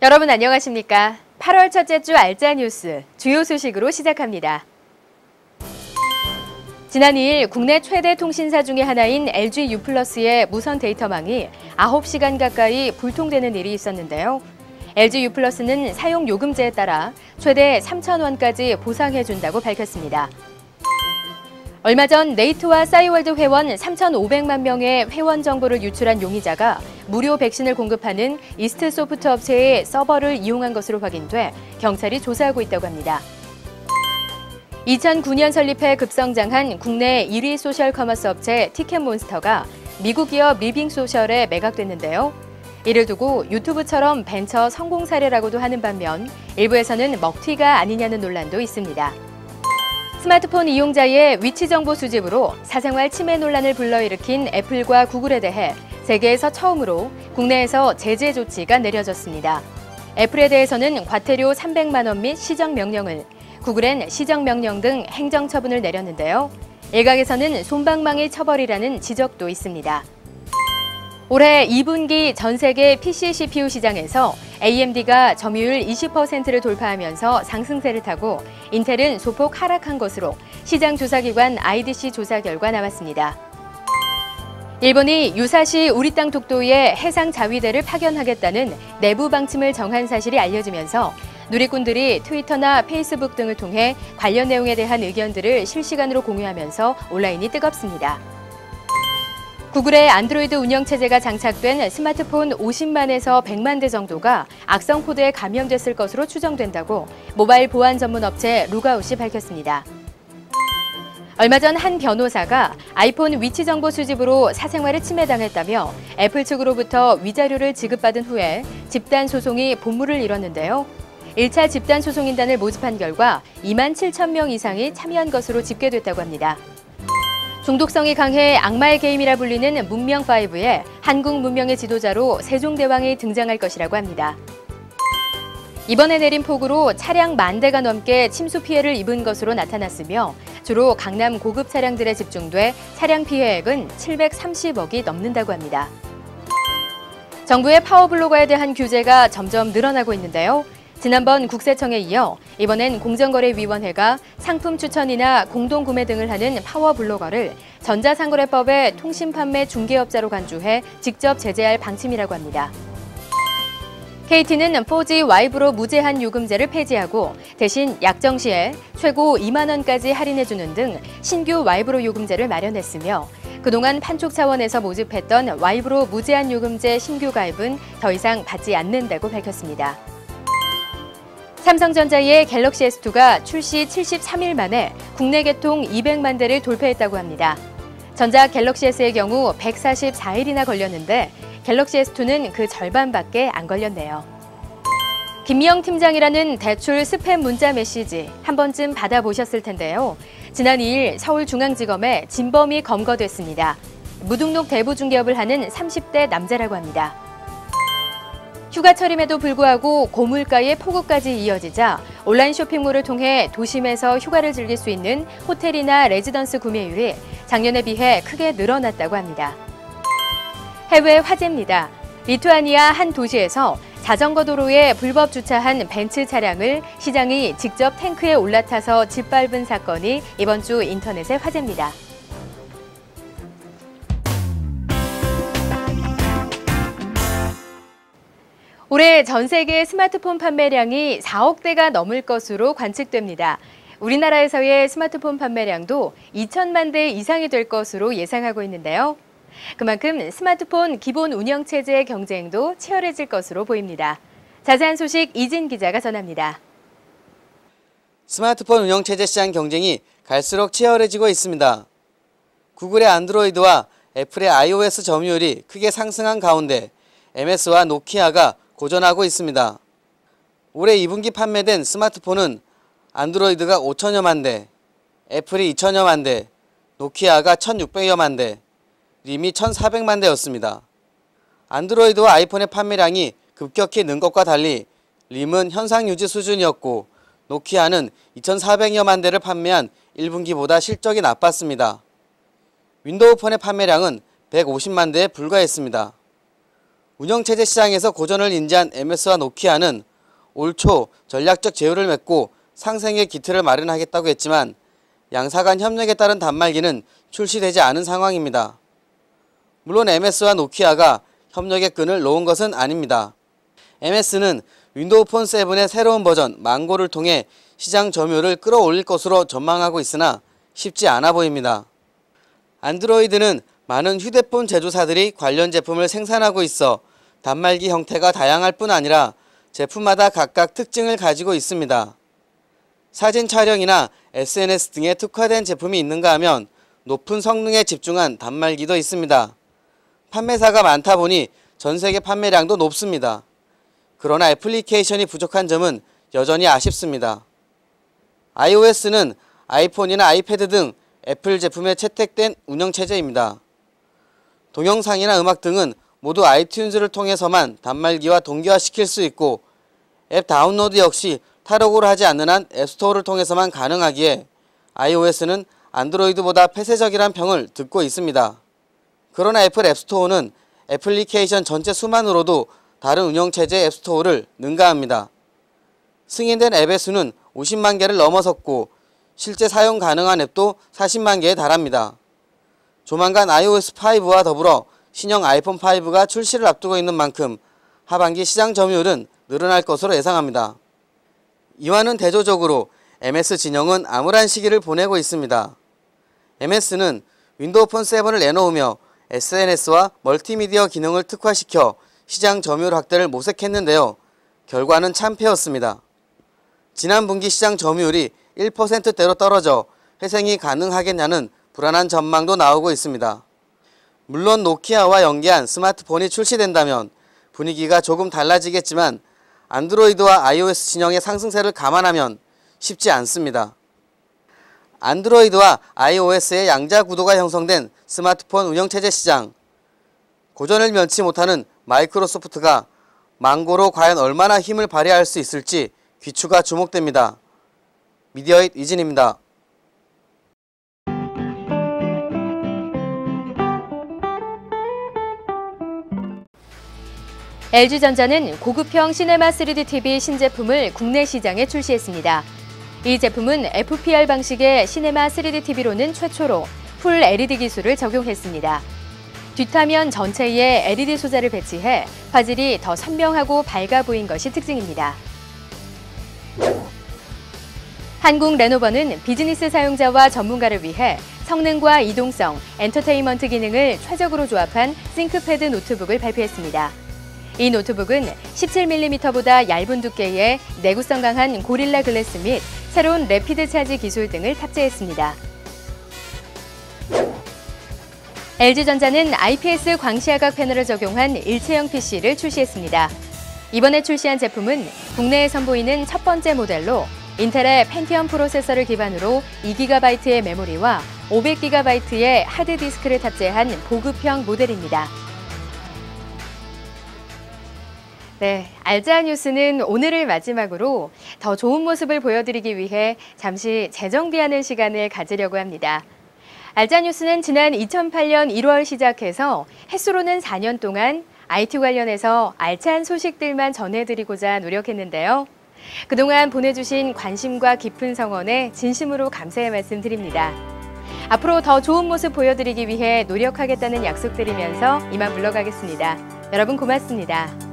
여러분 안녕하십니까? 8월 첫째 주 알짜 뉴스 주요 소식으로 시작합니다. 지난 2일 국내 최대 통신사 중의 하나인 LG U+의 무선 데이터망이 9시간 가까이 불통되는 일이 있었는데요. LG U+는 사용 요금제에 따라 최대 3,000원까지 보상해준다고 밝혔습니다. 얼마 전 네이트와 싸이월드 회원 3,500만 명의 회원 정보를 유출한 용의자가 무료 백신을 공급하는 이스트소프트 업체의 서버를 이용한 것으로 확인돼 경찰이 조사하고 있다고 합니다. 2009년 설립해 급성장한 국내 1위 소셜 커머스 업체 티켓몬스터가 미국 기업 리빙소셜에 매각됐는데요. 이를 두고 유튜브처럼 벤처 성공 사례라고도 하는 반면 일부에서는 먹튀가 아니냐는 논란도 있습니다. 스마트폰 이용자의 위치 정보 수집으로 사생활 침해 논란을 불러일으킨 애플과 구글에 대해 세계에서 처음으로 국내에서 제재 조치가 내려졌습니다. 애플에 대해서는 과태료 300만 원 및 시정명령을, 구글엔 시정명령 등 행정처분을 내렸는데요. 일각에서는 솜방망이 처벌이라는 지적도 있습니다. 올해 2분기 전 세계 PC CPU 시장에서 AMD가 점유율 20%를 돌파하면서 상승세를 타고 인텔은 소폭 하락한 것으로 시장 조사기관 IDC 조사 결과 나왔습니다. 일본이 유사시 우리 땅 독도에 해상 자위대를 파견하겠다는 내부 방침을 정한 사실이 알려지면서 누리꾼들이 트위터나 페이스북 등을 통해 관련 내용에 대한 의견들을 실시간으로 공유하면서 온라인이 뜨겁습니다. 구글의 안드로이드 운영체제가 장착된 스마트폰 50만에서 100만 대 정도가 악성 코드에 감염됐을 것으로 추정된다고 모바일 보안 전문 업체 루가웃이 밝혔습니다. 얼마 전 한 변호사가 아이폰 위치 정보 수집으로 사생활을 침해당했다며 애플 측으로부터 위자료를 지급받은 후에 집단 소송이 본물을 이뤘는데요. 1차 집단 소송인단을 모집한 결과 2만 7천 명 이상이 참여한 것으로 집계됐다고 합니다. 중독성이 강해 악마의 게임이라 불리는 문명5에 한국 문명의 지도자로 세종대왕이 등장할 것이라고 합니다. 이번에 내린 폭우로 차량 10,000대가 넘게 침수 피해를 입은 것으로 나타났으며 주로 강남 고급 차량들에 집중돼 차량 피해액은 730억이 넘는다고 합니다. 정부의 파워블로거에 대한 규제가 점점 늘어나고 있는데요. 지난번 국세청에 이어 이번엔 공정거래위원회가 상품 추천이나 공동구매 등을 하는 파워블로거를 전자상거래법의 통신판매 중개업자로 간주해 직접 제재할 방침이라고 합니다. KT는 4G 와이브로 무제한 요금제를 폐지하고 대신 약정 시에 최고 2만 원까지 할인해주는 등 신규 와이브로 요금제를 마련했으며 그동안 판촉 차원에서 모집했던 와이브로 무제한 요금제 신규 가입은 더 이상 받지 않는다고 밝혔습니다. 삼성전자의 갤럭시 S2가 출시 73일 만에 국내 개통 200만 대를 돌파했다고 합니다. 전작 갤럭시 S의 경우 144일이나 걸렸는데 갤럭시 S2는 그 절반밖에 안 걸렸네요. 김미영 팀장이라는 대출 스팸 문자 메시지 한 번쯤 받아보셨을 텐데요. 지난 2일 서울중앙지검에 진범이 검거됐습니다. 무등록 대부 중개업을 하는 30대 남자라고 합니다. 휴가철임에도 불구하고 고물가의 폭우까지 이어지자 온라인 쇼핑몰을 통해 도심에서 휴가를 즐길 수 있는 호텔이나 레지던스 구매율이 작년에 비해 크게 늘어났다고 합니다. 해외 화제입니다. 리투아니아 한 도시에서 자전거 도로에 불법 주차한 벤츠 차량을 시장이 직접 탱크에 올라타서 짓밟은 사건이 이번 주 인터넷의 화제입니다. 올해 전 세계 스마트폰 판매량이 4억 대가 넘을 것으로 관측됩니다. 우리나라에서의 스마트폰 판매량도 2천만 대 이상이 될 것으로 예상하고 있는데요. 그만큼 스마트폰 기본 운영체제의 경쟁도 치열해질 것으로 보입니다. 자세한 소식 이진 기자가 전합니다. 스마트폰 운영체제 시장 경쟁이 갈수록 치열해지고 있습니다. 구글의 안드로이드와 애플의 iOS 점유율이 크게 상승한 가운데 MS와 노키아가 고전하고 있습니다. 올해 2분기 판매된 스마트폰은 안드로이드가 5천여만 대, 애플이 2천여만 대, 노키아가 1,600여만 대, 림이 1,400만 대였습니다. 안드로이드와 아이폰의 판매량이 급격히 는 것과 달리 림은 현상 유지 수준이었고 노키아는 2,400여만 대를 판매한 1분기보다 실적이 나빴습니다. 윈도우 폰의 판매량은 150만 대에 불과했습니다. 운영체제 시장에서 고전을 인지한 MS와 노키아는 올 초 전략적 제휴를 맺고 상생의 기틀을 마련하겠다고 했지만 양사 간 협력에 따른 단말기는 출시되지 않은 상황입니다. 물론 MS와 노키아가 협력의 끈을 놓은 것은 아닙니다. MS는 윈도우 폰 7의 새로운 버전 망고를 통해 시장 점유율을 끌어올릴 것으로 전망하고 있으나 쉽지 않아 보입니다. 안드로이드는 많은 휴대폰 제조사들이 관련 제품을 생산하고 있어 단말기 형태가 다양할 뿐 아니라 제품마다 각각 특징을 가지고 있습니다. 사진 촬영이나 SNS 등에 특화된 제품이 있는가 하면 높은 성능에 집중한 단말기도 있습니다. 판매사가 많다 보니 전 세계 판매량도 높습니다. 그러나 애플리케이션이 부족한 점은 여전히 아쉽습니다. iOS는 아이폰이나 아이패드 등 애플 제품에 채택된 운영체제입니다. 동영상이나 음악 등은 모두 아이튠즈를 통해서만 단말기와 동기화시킬 수 있고 앱 다운로드 역시 탈옥을 하지 않는 한 앱스토어를 통해서만 가능하기에 iOS는 안드로이드보다 폐쇄적이란 평을 듣고 있습니다. 그러나 애플 앱스토어는 애플리케이션 전체 수만으로도 다른 운영체제 앱스토어를 능가합니다. 승인된 앱의 수는 50만 개를 넘어섰고 실제 사용 가능한 앱도 40만 개에 달합니다. 조만간 iOS5와 더불어 신형 아이폰5가 출시를 앞두고 있는 만큼 하반기 시장 점유율은 늘어날 것으로 예상합니다. 이와는 대조적으로 MS 진영은 암울한 시기를 보내고 있습니다. MS는 윈도우 폰 7을 내놓으며 SNS와 멀티미디어 기능을 특화시켜 시장 점유율 확대를 모색했는데요. 결과는 참패였습니다. 지난 분기 시장 점유율이 1%대로 떨어져 회생이 가능하겠냐는 불안한 전망도 나오고 있습니다. 물론 노키아와 연계한 스마트폰이 출시된다면 분위기가 조금 달라지겠지만 안드로이드와 iOS 진영의 상승세를 감안하면 쉽지 않습니다. 안드로이드와 iOS의 양자 구도가 형성된 스마트폰 운영체제 시장. 고전을 면치 못하는 마이크로소프트가 망고로 과연 얼마나 힘을 발휘할 수 있을지 귀추가 주목됩니다. 미디어잇 이진입니다. LG전자는 고급형 시네마 3D TV 신제품을 국내 시장에 출시했습니다. 이 제품은 FPR 방식의 시네마 3D TV로는 최초로 풀 LED 기술을 적용했습니다. 뒷화면 전체에 LED 소자를 배치해 화질이 더 선명하고 밝아 보인 것이 특징입니다. 한국 레노버는 비즈니스 사용자와 전문가를 위해 성능과 이동성, 엔터테인먼트 기능을 최적으로 조합한 싱크패드 노트북을 발표했습니다. 이 노트북은 17mm보다 얇은 두께의 내구성 강한 고릴라 글래스 및 새로운 래피드 차지 기술 등을 탑재했습니다. LG전자는 IPS 광시야각 패널을 적용한 일체형 PC를 출시했습니다. 이번에 출시한 제품은 국내에 선보이는 첫 번째 모델로 인텔의 펜티엄 프로세서를 기반으로 2GB의 메모리와 500GB의 하드디스크를 탑재한 보급형 모델입니다. 네, 알짜 뉴스는 오늘을 마지막으로 더 좋은 모습을 보여드리기 위해 잠시 재정비하는 시간을 가지려고 합니다. 알짜 뉴스는 지난 2008년 1월 시작해서 햇수로는 4년 동안 IT 관련해서 알찬 소식들만 전해드리고자 노력했는데요. 그동안 보내주신 관심과 깊은 성원에 진심으로 감사의 말씀 드립니다. 앞으로 더 좋은 모습 보여드리기 위해 노력하겠다는 약속드리면서 이만 물러가겠습니다. 여러분 고맙습니다.